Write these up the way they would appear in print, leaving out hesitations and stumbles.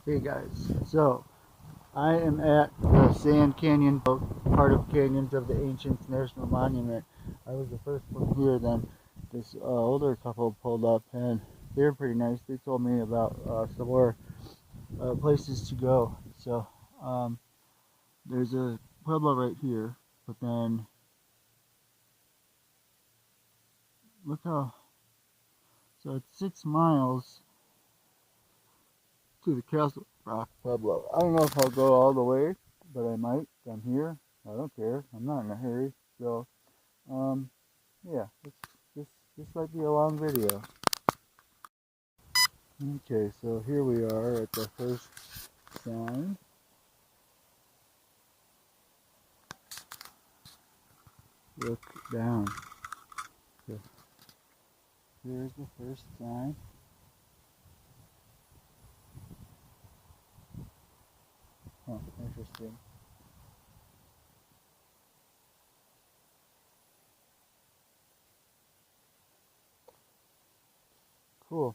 Hey guys, so I am at the Sand Canyon, part of Canyons of the Ancients National Monument. I was the first one here. Then this older couple pulled up, and they were pretty nice. They told me about some more places to go. So there's a pueblo right here, but then look how, so it's 6 miles to the Castle Rock Pueblo. I don't know if I'll go all the way, but I might. I'm here. I don't care. I'm not in a hurry. So, yeah, this might be a long video. Okay, so here we are at the first sign. Look down. So here's the first sign. Huh, interesting. Cool.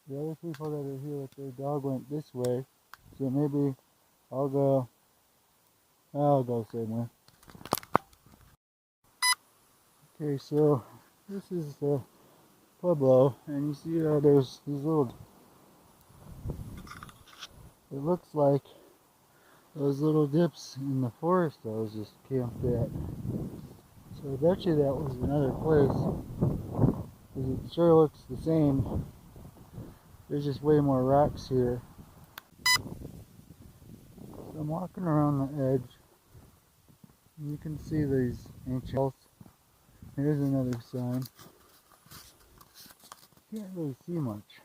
The other people that are here with their dog went this way, so maybe I'll go same way. Okay, so this is the Pueblo, and you see there's these little, it looks like those little dips in the forest I was just camped at. So I bet you that was another place, because it sure looks the same. There's just way more rocks here. So I'm walking around the edge, and you can see these ancient walls. Here's another sign. Can't really see much.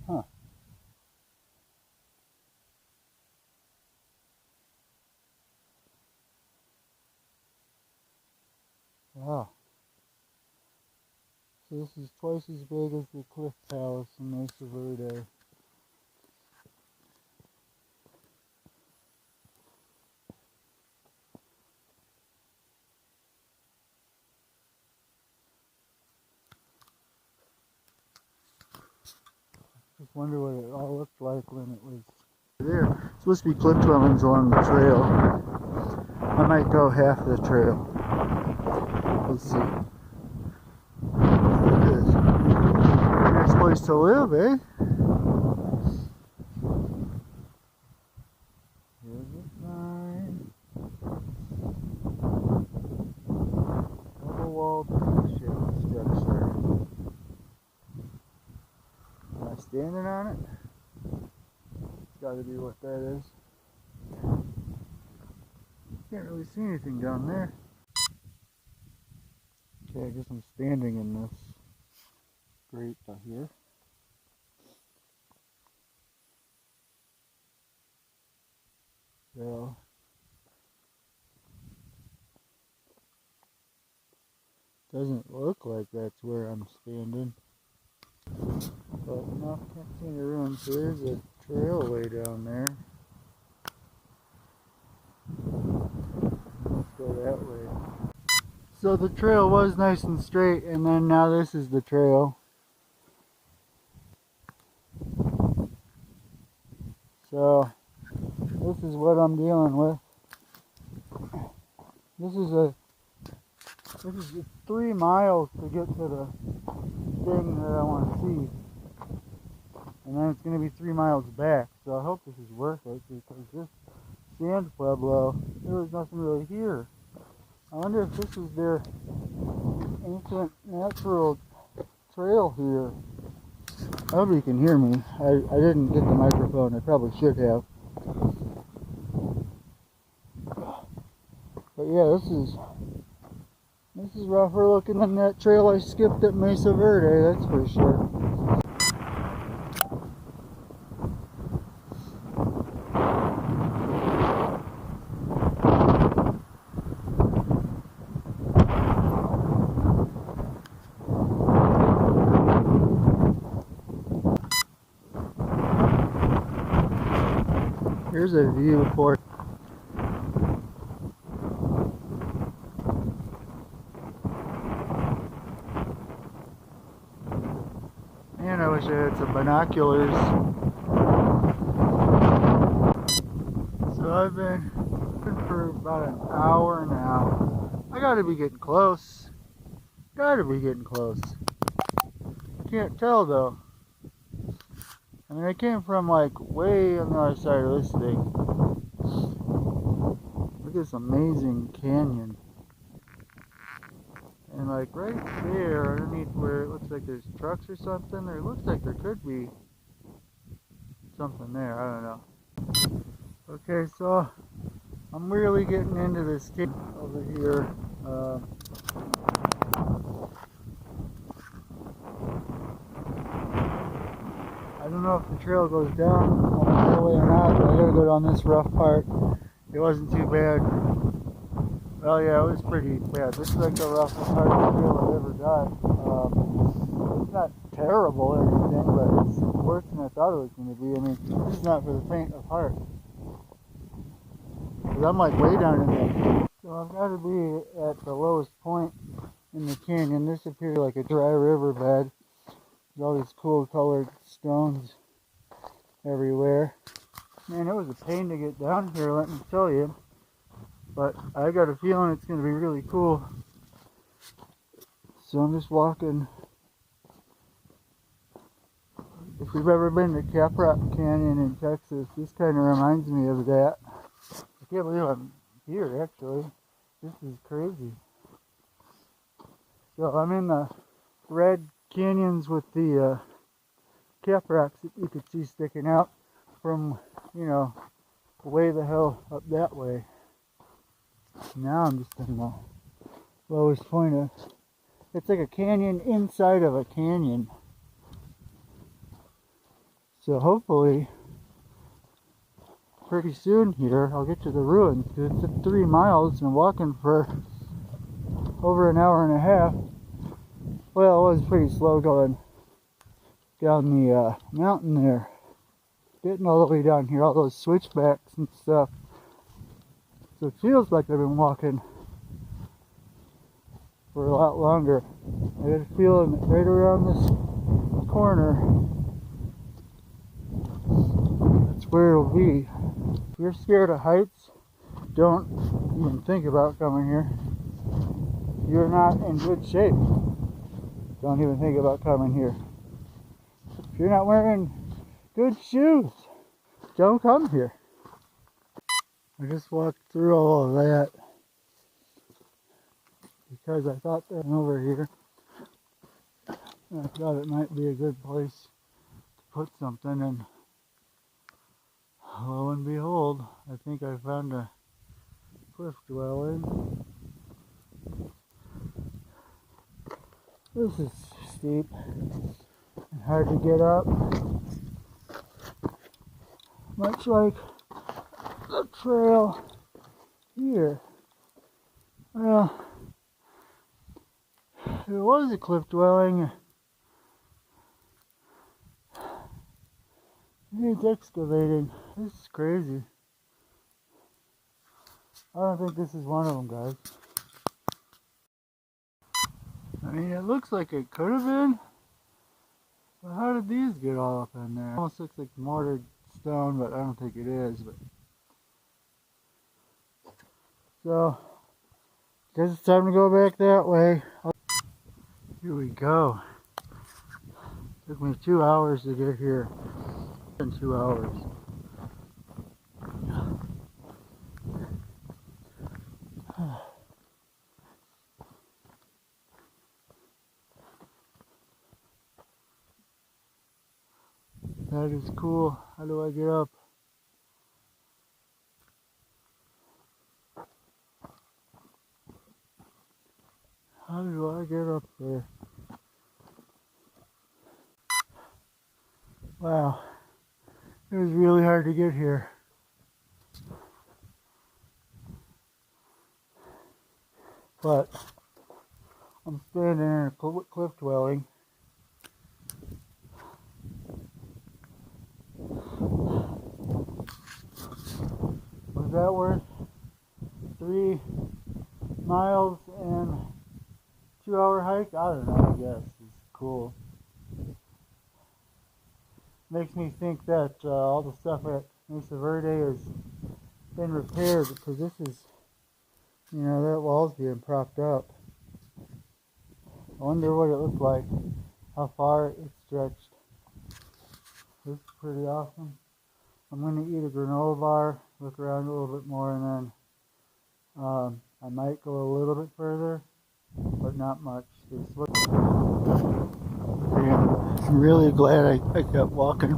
Huh. Wow. So this is twice as big as the Cliff Palace in Mesa Verde. Just wonder what it all looked like when it was there. It's supposed to be cliff dwellings along the trail. I might go half the trail. Let's see. Look at this. Nice place to live, eh? Here's a sign. Double-walled ship structure. Am I standing on it? It's got to be what that is. Can't really see anything down there. Okay, I guess I'm standing in this grate here. So doesn't look like that's where I'm standing. But no, can't see any ruins. So there's a trail way down there. Let's go that way. So the trail was nice and straight, and then now this is the trail. So this is what I'm dealing with. This is 3 miles to get to the thing that I want to see. And then it's going to be 3 miles back. So I hope this is worth it, because this Sand Pueblo, there was nothing really here. I wonder if this is their ancient natural trail here. I hope you can hear me. I didn't get the microphone. I probably should have. But yeah, this is rougher looking than that trail I skipped at Mesa Verde, that's for sure. Here's a view for wish I had some binoculars. So I've been for about an hour now. I gotta be getting close. Gotta be getting close. Can't tell though. I mean, I came from like way on the other side of this thing. Look at this amazing canyon. And like right there, underneath where it looks like there's trucks or something, or it looks like there could be something there, I don't know. Okay, so I'm really getting into this canyon over here. I don't know if the trail goes down all the way or not, but I gotta go down this rough part. It wasn't too bad. Well, yeah, it was pretty bad. This is like the roughest part of the trail I've ever done. It's not terrible or anything, but it's worse than I thought it was going to be. I mean, this is not for the faint of heart. Because I'm like way down in there. So I've got to be at the lowest point in the canyon. This appears like a dry riverbed. There's all these cool colored stones everywhere. Man, it was a pain to get down here, let me tell you. But I got a feeling it's going to be really cool. So I'm just walking. If you've ever been to Caprock Canyon in Texas, this kind of reminds me of that. I can't believe I'm here, actually. This is crazy. So I'm in the red canyons with the caprocks that you could see sticking out from, you know, way the hell up that way. Now I'm just in the lowest point of, it's like a canyon inside of a canyon. So hopefully pretty soon here I'll get to the ruins, because it's 3 miles and walking for over an hour and a half. Well, it was pretty slow going down the mountain there, getting all the way down here, all those switchbacks and stuff. So it feels like I've been walking for a lot longer. I got a feeling that right around this corner, that's where it'll be. If you're scared of heights, don't even think about coming here. You're not in good shape. Don't even think about coming here. If you're not wearing good shoes, don't come here. I just walked through all of that because I thought that over here, I thought it might be a good place to put something, and lo and behold, I think I found a cliff dwelling. This is steep and hard to get up, much like the trail here. Well, it was a cliff dwelling. It needs excavating. This is crazy. I don't think this is one of them, guys. I mean, it looks like it could have been, but how did these get all up in there? It almost looks like mortared stone, but I don't think it is. But so, guess it's time to go back that way. Here we go. Took me 2 hours to get here. In 2 hours. That is cool. How do I get up? How do I get up there? Wow. It was really hard to get here. But I'm standing in a cliff dwelling. Was that worth 3 miles and 2 hour hike? I don't know, I guess. It's cool. makes me think that all the stuff at Mesa Verde has been repaired, because this is, you know, that wall's being propped up. I wonder what it looked like, how far it stretched. This is pretty awesome. I'm going to eat a granola bar, look around a little bit more, and then I might go a little bit further, but not much. I'm really glad I kept walking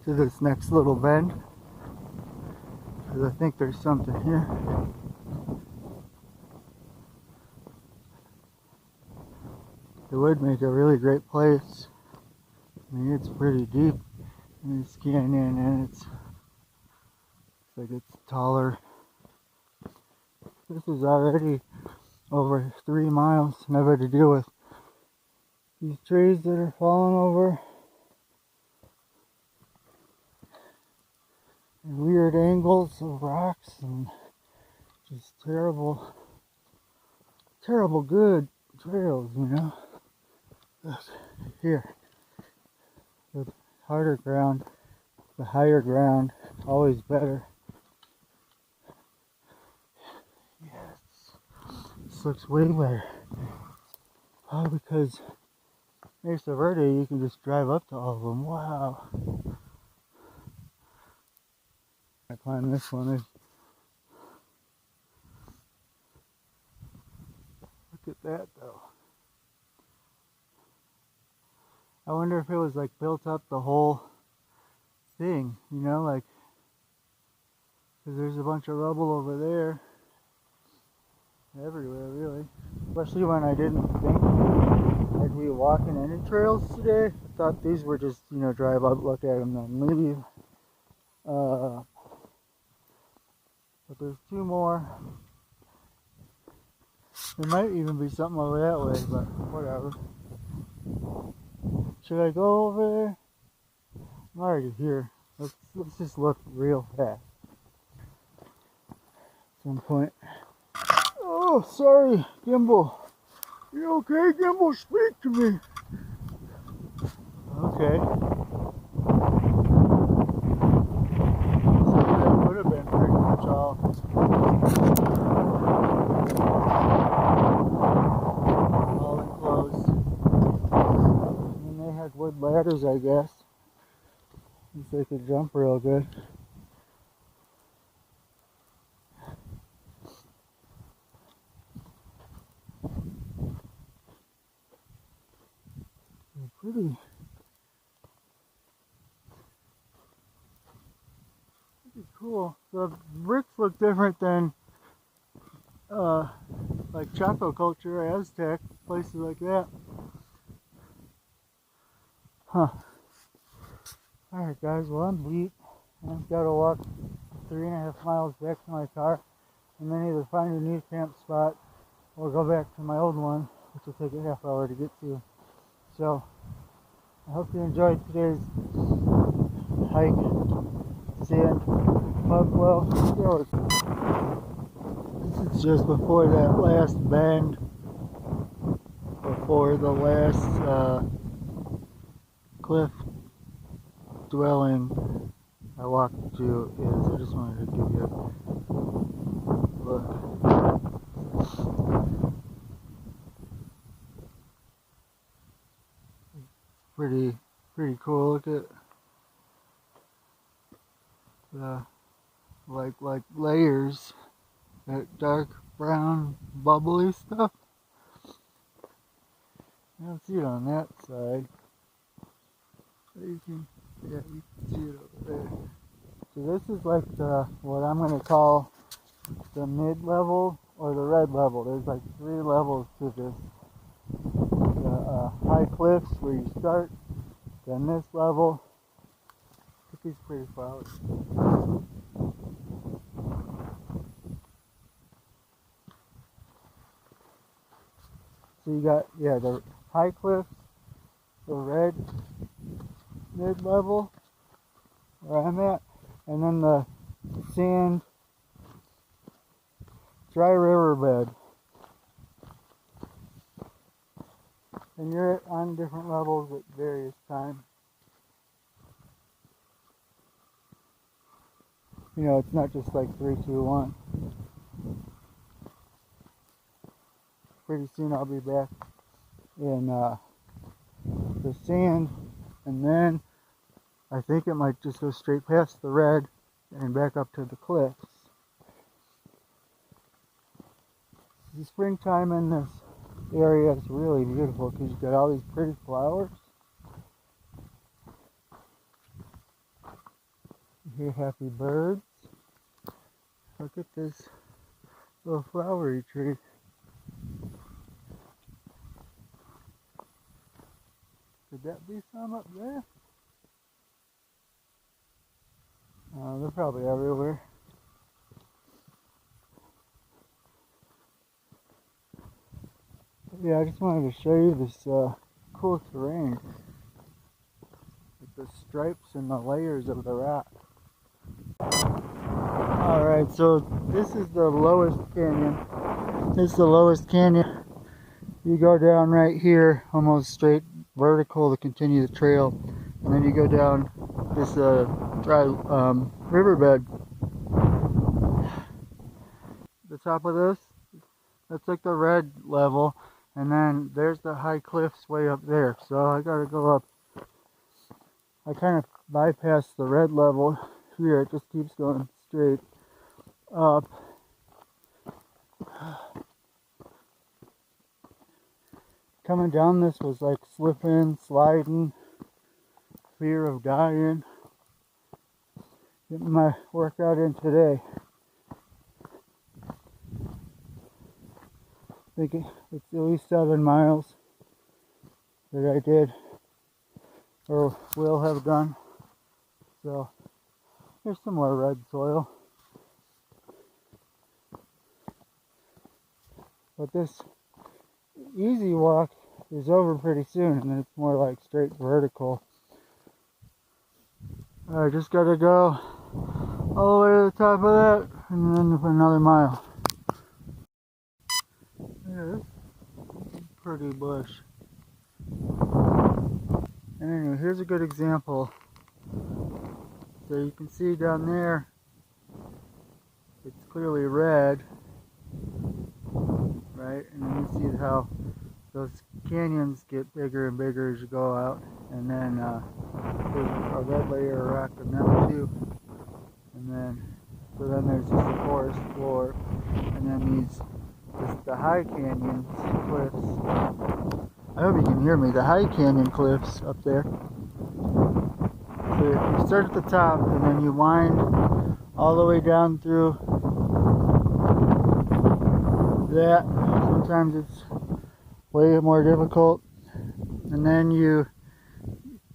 to this next little bend, because I think there's something here. It would make a really great place. I mean, it's pretty deep in this canyon, and it's like it's taller. This is already over 3 miles, and I've had to deal with these trees that are falling over, and weird angles of rocks, and just terrible good trails, you know. Look, here, the harder ground, the higher ground, always better. Yes, this looks way better. Oh, because Mesa Verde, you can just drive up to all of them. Wow. I climbed this one. Look at that, though. I wonder if it was like built up the whole thing, you know, like, because there's a bunch of rubble over there. Everywhere, really. Especially when I didn't think I'd be walking any trails today. I thought these were just, you know, drive up, look at them, then leave. But there's 2 more. There might even be something over that way, but whatever. Should I go over there? I'm already here. Let's just look real fast. At some point. Oh, sorry, Gimbal. You okay, Gimbal? Speak to me. Okay. So that would have been pretty much all enclosed. And they had wood ladders, I guess. So they could jump real good. Pretty cool. The bricks look different than like Chaco culture, Aztec, places like that. Huh. Alright guys, well I'm beat. I've got to walk 3.5 miles back to my car, and then either find a new camp spot or go back to my old one, which will take a half hour to get to. So I hope you enjoyed today's hike. Sand Pueblo. This is just before that last bend, before the last cliff dwelling I walked to is. I just wanted to give you a look. Pretty cool. Look at the like layers, that dark brown bubbly stuff. I don't see it on that side. You can see it over there. So this is like what I'm going to call the mid-level or the red level. There's like 3 levels to this. The high cliffs where you start, then this level. Look at these pretty flowers. So you got, yeah, the high cliffs, the red mid-level where I'm at, and then the sand dry riverbed. And you're on different levels at various times. You know, it's not just like 3, 2, 1. Pretty soon I'll be back in the sand, and then I think it might just go straight past the red and back up to the cliffs. The springtime in this area is really beautiful because you've got all these pretty flowers. You hear happy birds. Look at this little flowery tree. Could that be some up there? They're probably everywhere. But yeah, I just wanted to show you this cool terrain with the stripes and the layers of the rock. Alright, so this is the lowest canyon. This is the lowest canyon. You go down right here, almost straight vertical to continue the trail, and then you go down this dry riverbed. The top of this, that's like the red level, and then there's the high cliffs way up there. So I gotta go up. I kind of bypassed the red level here. It just keeps going straight up. Coming down this was like slipping, sliding, fear of dying. Getting my workout in today. I think it's at least 7 miles that I did or will have done. So here's some more red soil. But this easy walk is over pretty soon, and then it's more like straight vertical. I just gotta go all the way to the top of that and then for another mile. Yeah, this is pretty bush. And anyway, here's a good example. So you can see down there, it's clearly red, right? And then you see how those canyons get bigger and bigger as you go out, and then there's a red layer of rock in them too, and then so then there's just a forest floor, and then the high canyons cliffs. I hope you can hear me. The high canyon cliffs up there. So you start at the top, and then you wind all the way down through that. Sometimes it's way more difficult, and then you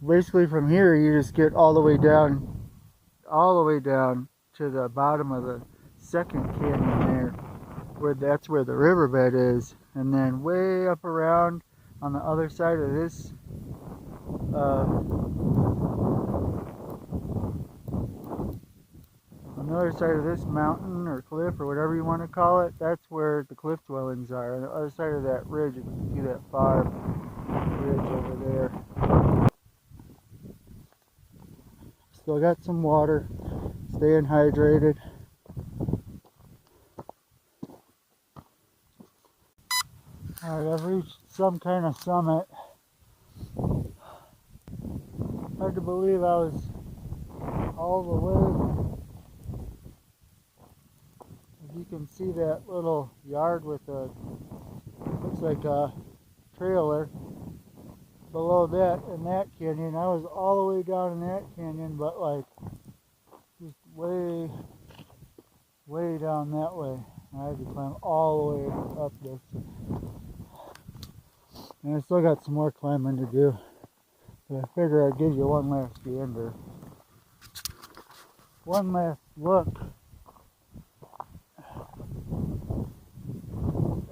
basically from here you just get all the way down to the bottom of the second canyon there, where that's where the riverbed is, and then way up around on the other side of this on the other side of this mountain or cliff or whatever you want to call it, that's where the cliff dwellings are. On the other side of that ridge, you can see that farm ridge over there. Still got some water, staying hydrated. Alright, I've reached some kind of summit. Hard to believe I was all the way. As you can see, that little yard with a, looks like a trailer below that in that canyon. I was all the way down in that canyon, but like just way down that way. I had to climb all the way up this. And I still got some more climbing to do. But I figure I'd give you one last gander. One last look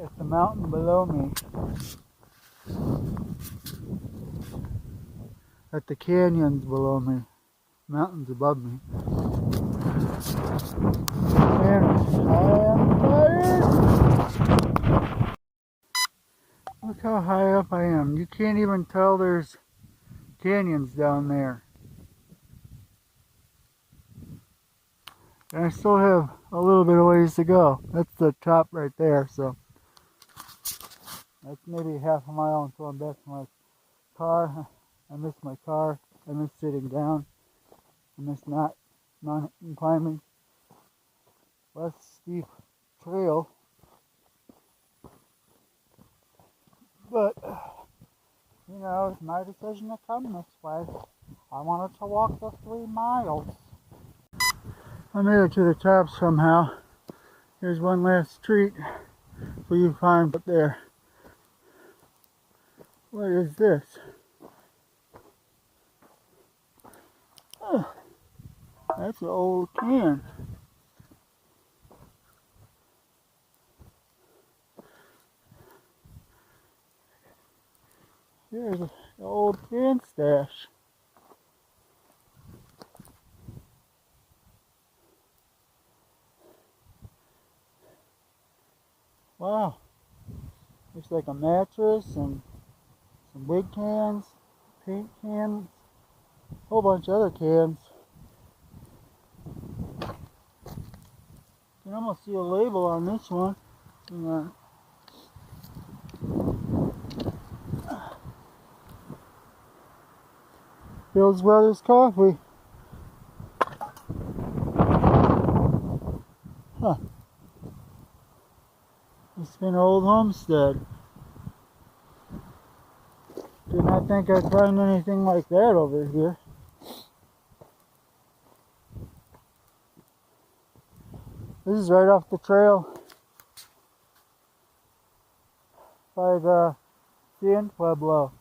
at the mountain below me. At the canyons below me. Mountains above me. And I am tired. Look how high up I am. You can't even tell there's canyons down there. And I still have a little bit of ways to go. That's the top right there, so that's maybe half a mile until I'm back to my car. I miss my car. I miss sitting down. I miss not mountain climbing. Less steep trail. But, you know, it's my decision to come this way. I wanted to walk the 3 miles. I made it to the top somehow. Here's one last treat for you farms up there. What is this? Oh, that's an old can. Here's an old can stash. Wow. Looks like a mattress and some wig cans, paint cans, a whole bunch of other cans. You can almost see a label on this one. Hang on. Bill's Brothers Coffee. Huh. It's been an old homestead. Did not think I'd find anything like that over here. This is right off the trail by the Sand Pueblo.